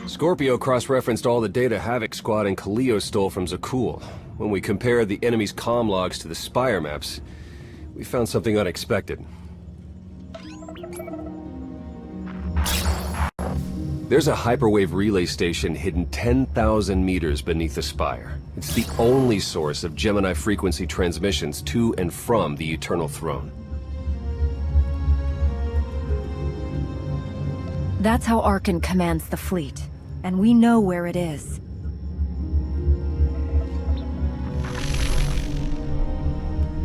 Scorpio cross-referenced all the data Havoc Squad and Kaleo stole from Zakul. When we compared the enemy's comm logs to the Spire maps, we found something unexpected. There's a hyperwave relay station hidden 10,000 meters beneath the Spire. It's the only source of Gemini frequency transmissions to and from the Eternal Throne. That's how Arkan commands the fleet, and we know where it is.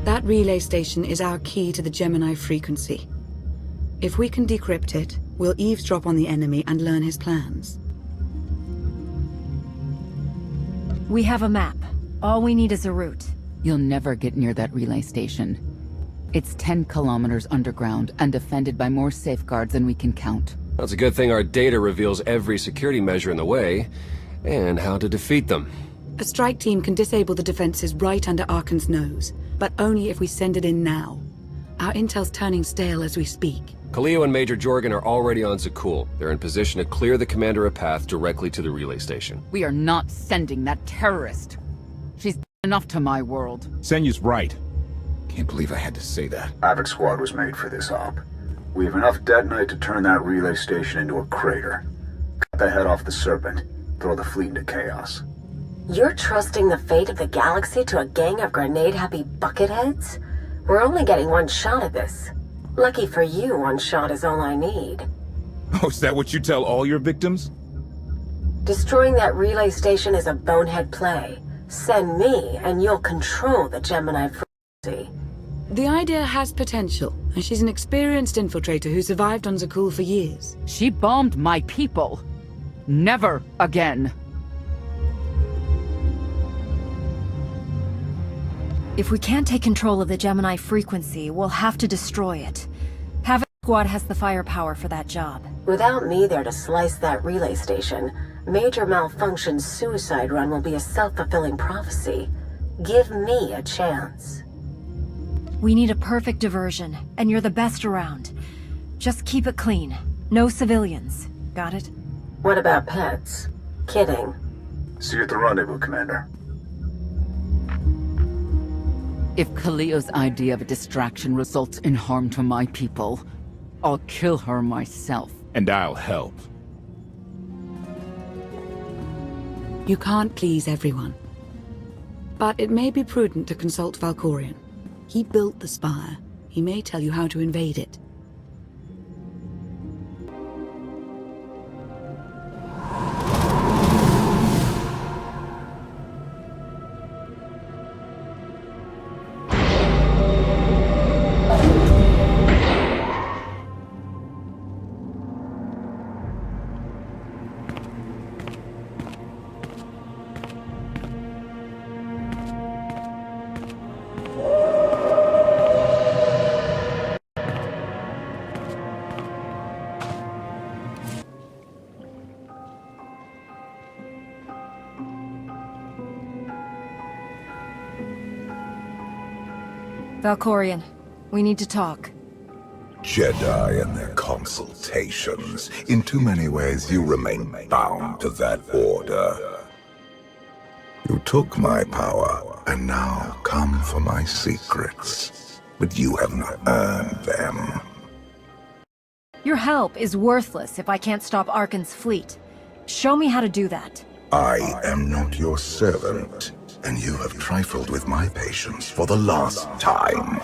That relay station is our key to the Gemini frequency. If we can decrypt it, we'll eavesdrop on the enemy and learn his plans. We have a map. All we need is a route. You'll never get near that relay station. It's 10 kilometers underground and defended by more safeguards than we can count. That's a good thing our data reveals every security measure in the way, and how to defeat them. A strike team can disable the defenses right under Arkan's nose, but only if we send it in now. Our intel's turning stale as we speak. Kaleo and Major Jorgen are already on Zakul. They're in position to clear the commander a path directly to the relay station. We are not sending that terrorist. She's enough to my world. Senyu's right. Can't believe I had to say that. Havoc Squad was made for this op. We have enough detonite to turn that relay station into a crater. Cut the head off the Serpent. Throw the fleet into chaos. You're trusting the fate of the galaxy to a gang of grenade-happy bucketheads? We're only getting one shot at this. Lucky for you, one shot is all I need. Oh, is that what you tell all your victims? Destroying that relay station is a bonehead play. Send me, and you'll control the Gemini frequency. The idea has potential, and she's an experienced infiltrator who survived on Zakul for years. She bombed my people. Never again. If we can't take control of the Gemini frequency, we'll have to destroy it. Havoc Squad has the firepower for that job. Without me there to slice that relay station, Major Malfunction's suicide run will be a self-fulfilling prophecy. Give me a chance. We need a perfect diversion, and you're the best around. Just keep it clean. No civilians. Got it? What about pets? Kidding. See you at the rendezvous, Commander. If Kaleo's idea of a distraction results in harm to my people, I'll kill her myself. And I'll help. You can't please everyone. But it may be prudent to consult Valkorion. He built the Spire. He may tell you how to invade it. Valkorion, we need to talk. Jedi and their consultations. In too many ways, you remain bound to that order. You took my power, and now come for my secrets. But you have not earned them. Your help is worthless if I can't stop Arkan's fleet. Show me how to do that. I am not your servant, and you have trifled with my patience for the last time.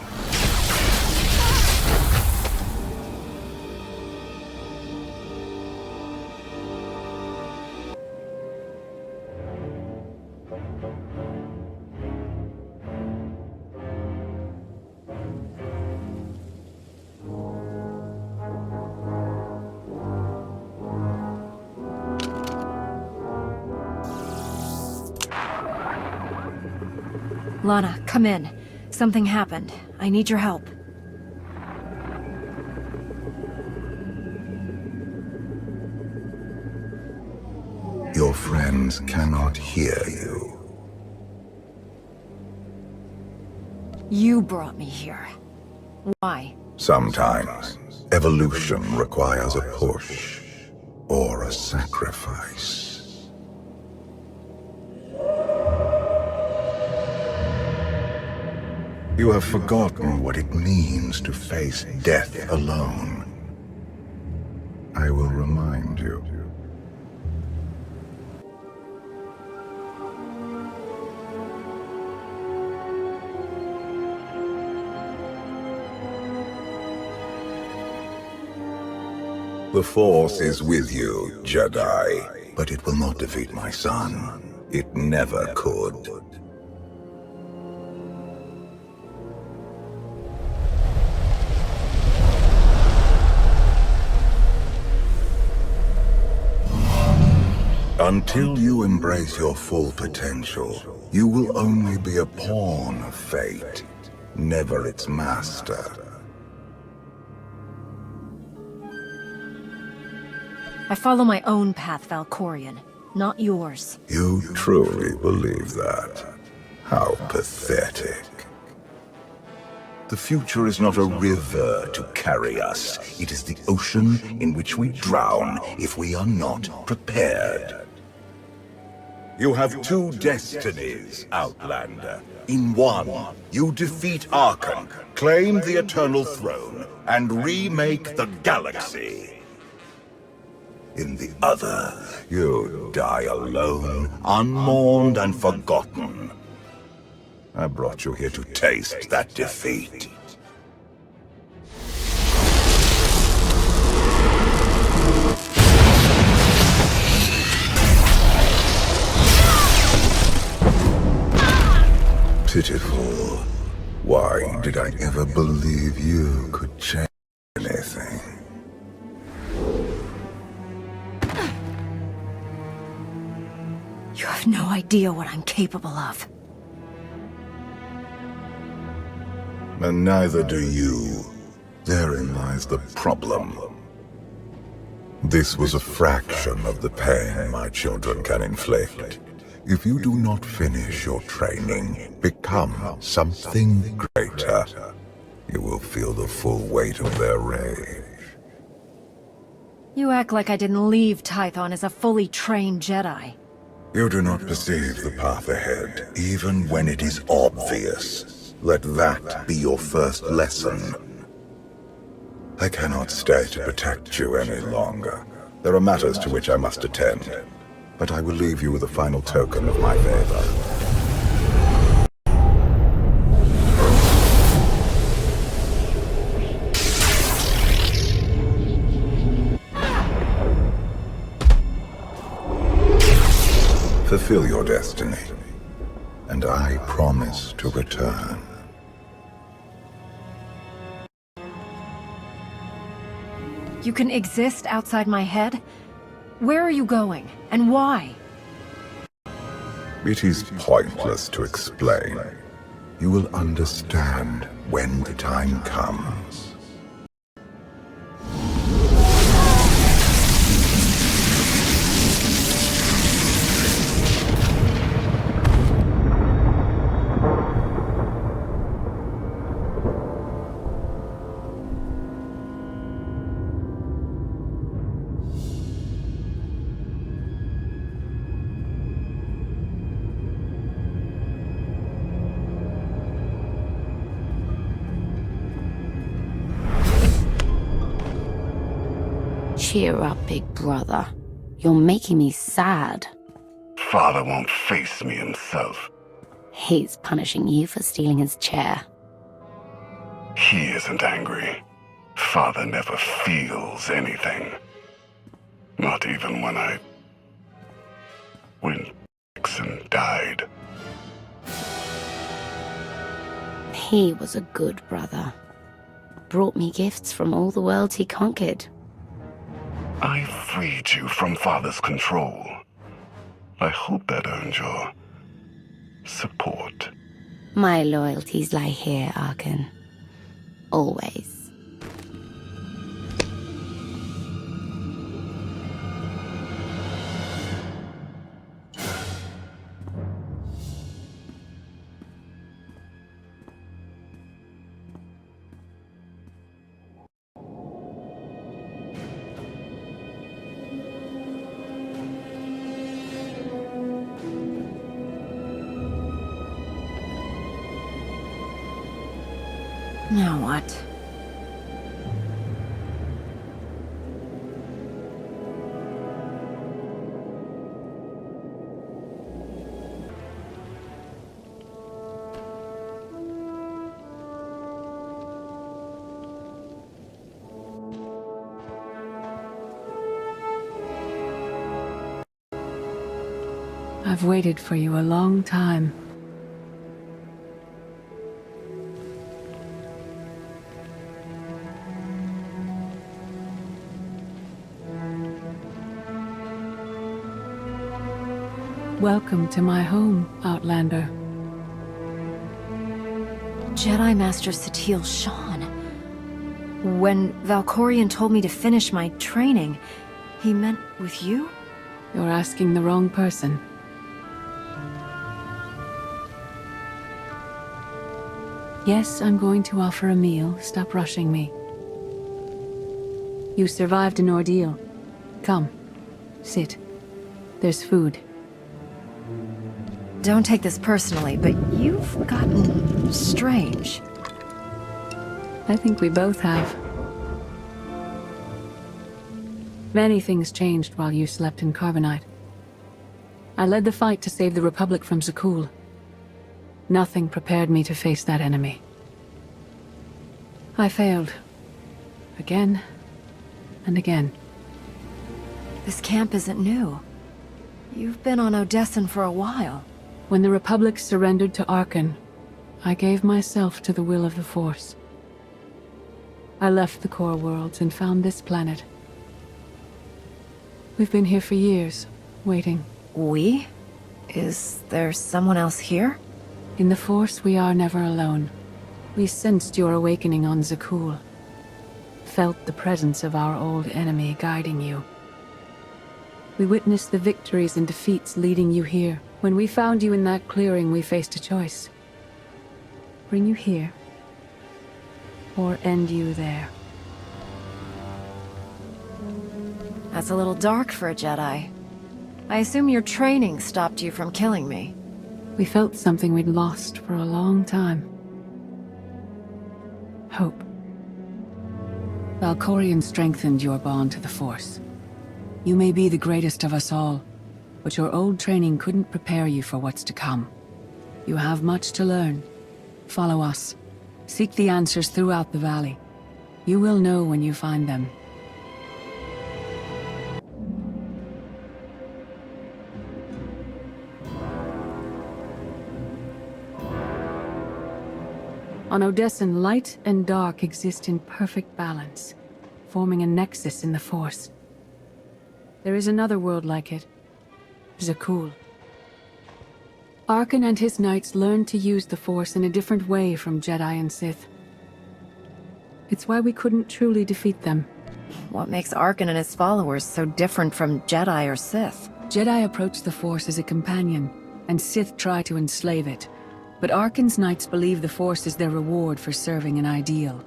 Lana, come in. Something happened. I need your help. Your friends cannot hear you. You brought me here. Why? Sometimes Evolution requires a push or a sacrifice. You have forgotten what it means to face death alone. I will remind you. The Force is with you, Jedi, but it will not defeat my son. It never could. Until you embrace your full potential, you will only be a pawn of fate, never its master. I follow my own path, Valkorion, not yours. You truly believe that? How pathetic. The future is not a river to carry us. It is the ocean in which we drown if we are not prepared. You have two destinies, Outlander. In one, you defeat Archon, claim the Eternal Throne, and remake the galaxy. In the other, you die alone, unmourned and forgotten. I brought you here to taste that defeat. Pitiful. Why did I ever believe you could change anything? You have no idea what I'm capable of. And neither do you. Therein lies the problem. This was a fraction of the pain my children can inflict. If you do not finish your training, become something greater, you will feel the full weight of their rage. You act like I didn't leave Tython as a fully trained Jedi. You do not perceive the path ahead, even when it is obvious. Let that be your first lesson. I cannot stay to protect you any longer. There are matters to which I must attend, but I will leave you with a final token of my favor. Fulfill your destiny, and I promise to return. You can exist outside my head? Where are you going, and why? It is pointless to explain. You will understand when the time comes. Cheer up, big brother. You're making me sad. Father won't face me himself. He's punishing you for stealing his chair. He isn't angry. Father never feels anything. Not even when Dixon died. He was a good brother. Brought me gifts from all the worlds he conquered. I freed you from Father's control. I hope that earned your support. My loyalties lie here, Archon. Always. Now what? I've waited for you a long time. Welcome to my home, Outlander. Jedi Master Satil Shan. When Valkorion told me to finish my training, he meant with you? You're asking the wrong person. Yes, I'm going to offer a meal. Stop rushing me. You survived an ordeal. Come, sit. There's food. Don't take this personally, but you've gotten strange. I think we both have. Many things changed while you slept in Carbonite. I led the fight to save the Republic from Zakul. Nothing prepared me to face that enemy. I failed. Again and again. This camp isn't new. You've been on Odessen for a while. When the Republic surrendered to Arkan, I gave myself to the will of the Force. I left the core worlds and found this planet. We've been here for years, waiting. We? Is there someone else here? In the Force, we are never alone. We sensed your awakening on Zakul. Felt the presence of our old enemy guiding you. We witnessed the victories and defeats leading you here. When we found you in that clearing, we faced a choice. Bring you here, or end you there. That's a little dark for a Jedi. I assume your training stopped you from killing me. We felt something we'd lost for a long time. Hope. Valkorion strengthened your bond to the Force. You may be the greatest of us all, but your old training couldn't prepare you for what's to come. You have much to learn. Follow us. Seek the answers throughout the valley. You will know when you find them. On Odessen, light and dark exist in perfect balance, forming a nexus in the Force. There is another world like it, Zakul. Arkan and his knights learned to use the Force in a different way from Jedi and Sith. It's why we couldn't truly defeat them. What makes Arkan and his followers so different from Jedi or Sith? Jedi approach the Force as a companion, and Sith try to enslave it. But Arkan's knights believe the Force is their reward for serving an ideal.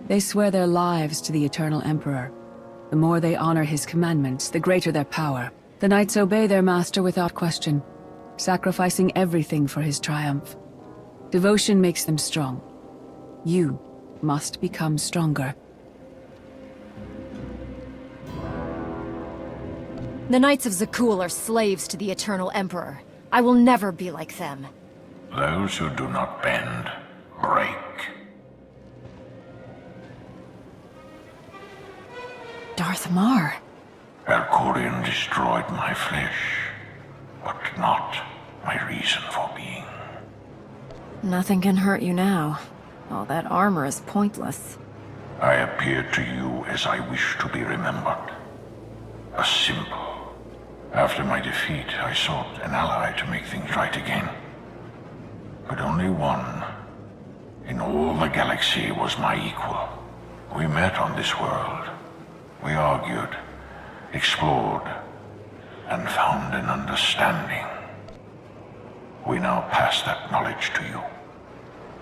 They swear their lives to the Eternal Emperor. The more they honor his commandments, the greater their power. The knights obey their master without question, sacrificing everything for his triumph. Devotion makes them strong. You must become stronger. The Knights of Zakul are slaves to the Eternal Emperor. I will never be like them. Those who do not bend, break. Darth Mar. Valkorion destroyed my flesh, but not my reason for being. Nothing can hurt you now. All that armor is pointless. I appeared to you as I wish to be remembered. A symbol. After my defeat, I sought an ally to make things right again. But only one in all the galaxy was my equal. We met on this world. We argued, explored, and found an understanding. We now pass that knowledge to you.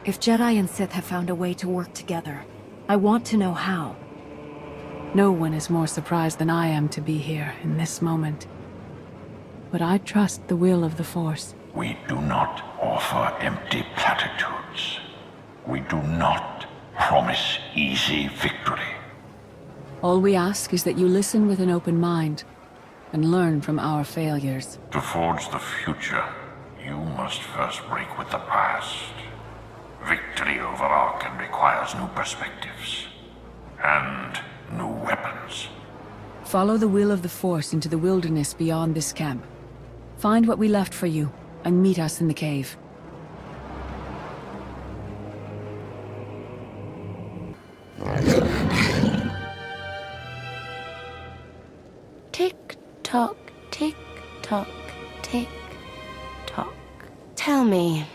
If Jedi and Sith have found a way to work together, I want to know how. No one is more surprised than I am to be here in this moment. But I trust the will of the Force. We do not offer empty platitudes. We do not promise easy victory. All we ask is that you listen with an open mind and learn from our failures. To forge the future, you must first break with the past. Victory over Arkham requires new perspectives and new weapons. Follow the will of the Force into the wilderness beyond this camp. Find what we left for you, and meet us in the cave. Tick-tock, tick-tock, tick-tock. Tell me,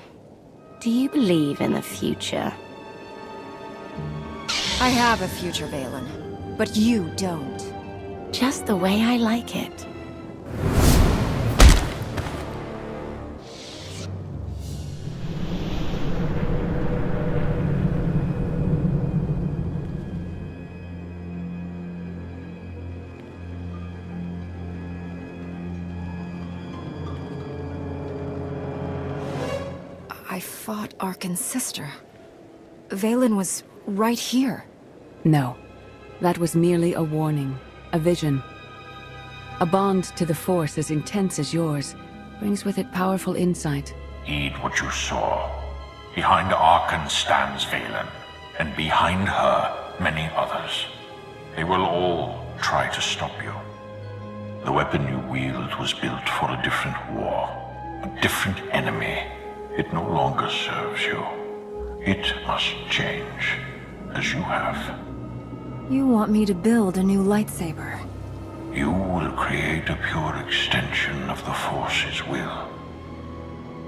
do you believe in the future? I have a future, Valen, but you don't. Just the way I like it. I fought Arkan's sister. Valen was right here. No, that was merely a warning, a vision. A bond to the Force as intense as yours brings with it powerful insight. Heed what you saw. Behind Arkan stands Valen, and behind her, many others. They will all try to stop you. The weapon you wield was built for a different war, a different enemy. It no longer serves you. It must change, as you have. You want me to build a new lightsaber? You will create a pure extension of the Force's will.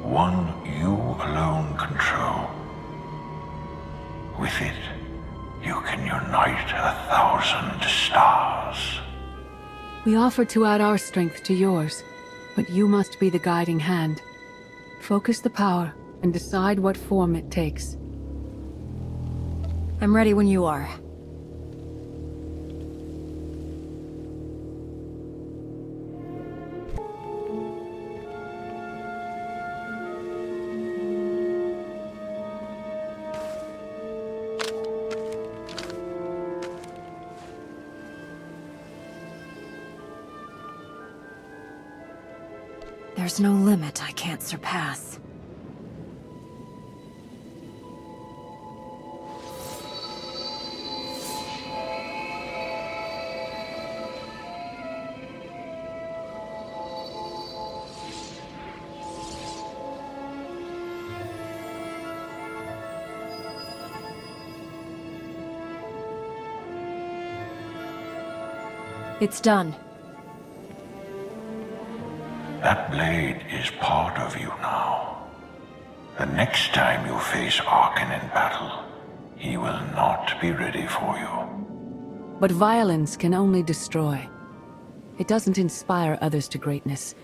One you alone control. With it, you can unite 1,000 stars. We offer to add our strength to yours, but you must be the guiding hand. Focus the power and decide what form it takes. I'm ready when you are. There's no limit I can't surpass. It's done. That blade is part of you now. The next time you face Arkan in battle, he will not be ready for you. But violence can only destroy. It doesn't inspire others to greatness,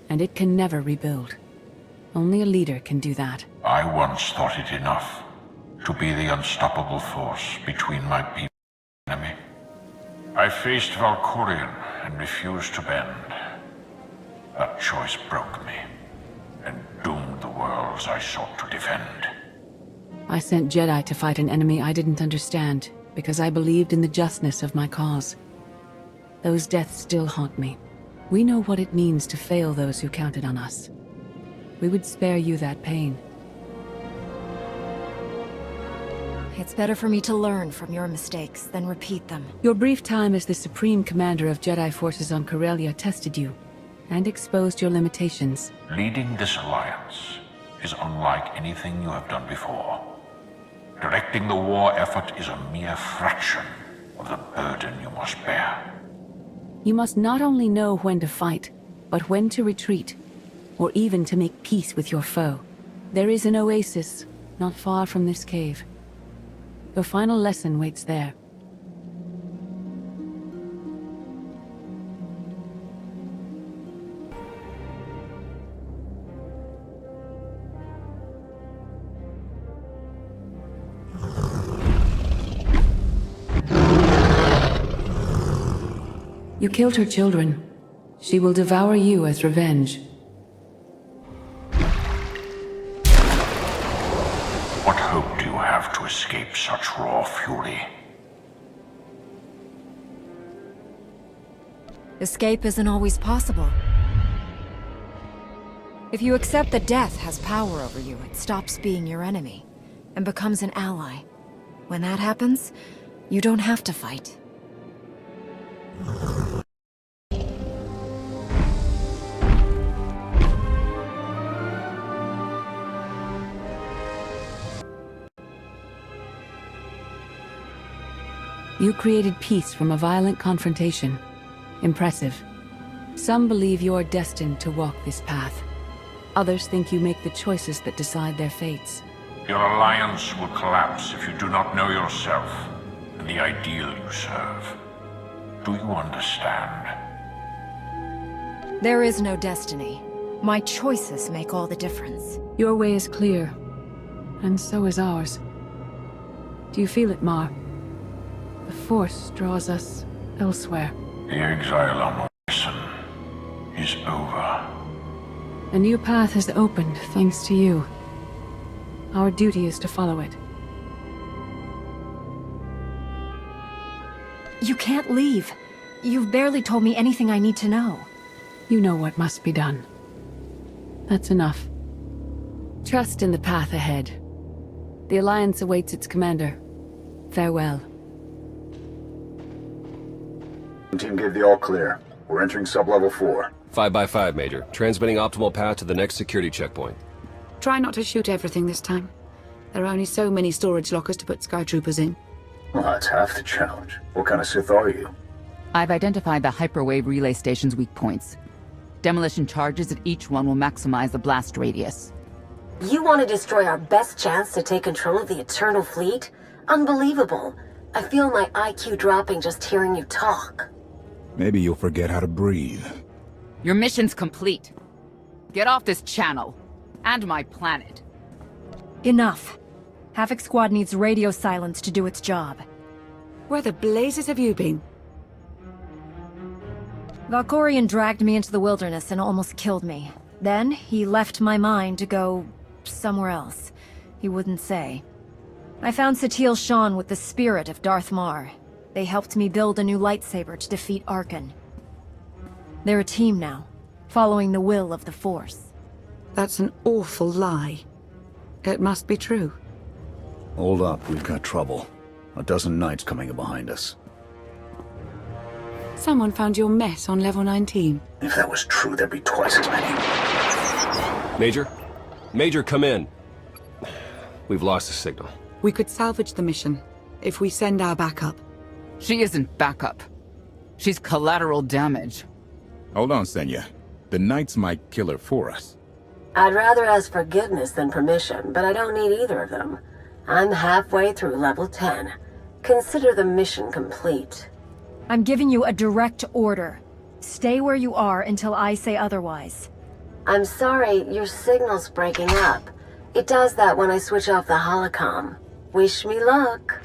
and it can never rebuild. Only a leader can do that. I once thought it enough to be the unstoppable force between my people and enemy. I faced Valkorion and refused to bend. That choice broke me, and doomed the worlds I sought to defend. I sent Jedi to fight an enemy I didn't understand, because I believed in the justness of my cause. Those deaths still haunt me. We know what it means to fail those who counted on us. We would spare you that pain. It's better for me to learn from your mistakes than repeat them. Your brief time as the Supreme Commander of Jedi forces on Corellia tested you, and exposed your limitations. Leading this alliance is unlike anything you have done before. Directing the war effort is a mere fraction of the burden you must bear. You must not only know when to fight, but when to retreat, or even to make peace with your foe. There is an oasis not far from this cave. Your final lesson waits there. You killed her children. She will devour you as revenge. What What hope do you have to escape such raw fury? Escape isn't always possible. If you accept that death has power over you, it stops being your enemy and becomes an ally. When that happens, you don't have to fight. You created peace from a violent confrontation. Impressive. Some believe you're destined to walk this path. Others think you make the choices that decide their fates. Your alliance will collapse if you do not know yourself and the ideal you serve. Do you understand? There is no destiny. My choices make all the difference. Your way is clear, and so is ours. Do you feel it, Mar? The Force draws us elsewhere. The exile on Orison is over. A new path has opened, thanks to you. Our duty is to follow it. You can't leave. You've barely told me anything I need to know. You know what must be done. That's enough. Trust in the path ahead. The Alliance awaits its commander. Farewell. Team gave the all clear. We're entering sub-level 4. 5 by 5, Major. Transmitting optimal path to the next security checkpoint. Try not to shoot everything this time. There are only so many storage lockers to put Sky Troopers in. Well, that's half the challenge. What kind of Sith are you? I've identified the hyperwave relay station's weak points. Demolition charges at each one will maximize the blast radius. You want to destroy our best chance to take control of the Eternal Fleet? Unbelievable. I feel my IQ dropping just hearing you talk. Maybe you'll forget how to breathe. Your mission's complete. Get off this channel. And my planet. Enough. Havoc Squad needs radio silence to do its job. Where the blazes have you been? Valkorion dragged me into the wilderness and almost killed me. Then, he left my mind to go somewhere else. He wouldn't say. I found CH12 with the spirit of Darth Mar. They helped me build a new lightsaber to defeat Arkan. They're a team now, following the will of the Force. That's an awful lie. It must be true. Hold up, we've got trouble. A dozen knights coming in behind us. Someone found your mess on level 19. If that was true, there'd be twice as many. Major? Major, come in. We've lost the signal. We could salvage the mission if we send our backup. She isn't backup. She's collateral damage. Hold on, Senya. The Knights might kill her for us. I'd rather ask forgiveness than permission, but I don't need either of them. I'm halfway through level 10. Consider the mission complete. I'm giving you a direct order. Stay where you are until I say otherwise. I'm sorry, your signal's breaking up. It does that when I switch off the holocom. Wish me luck.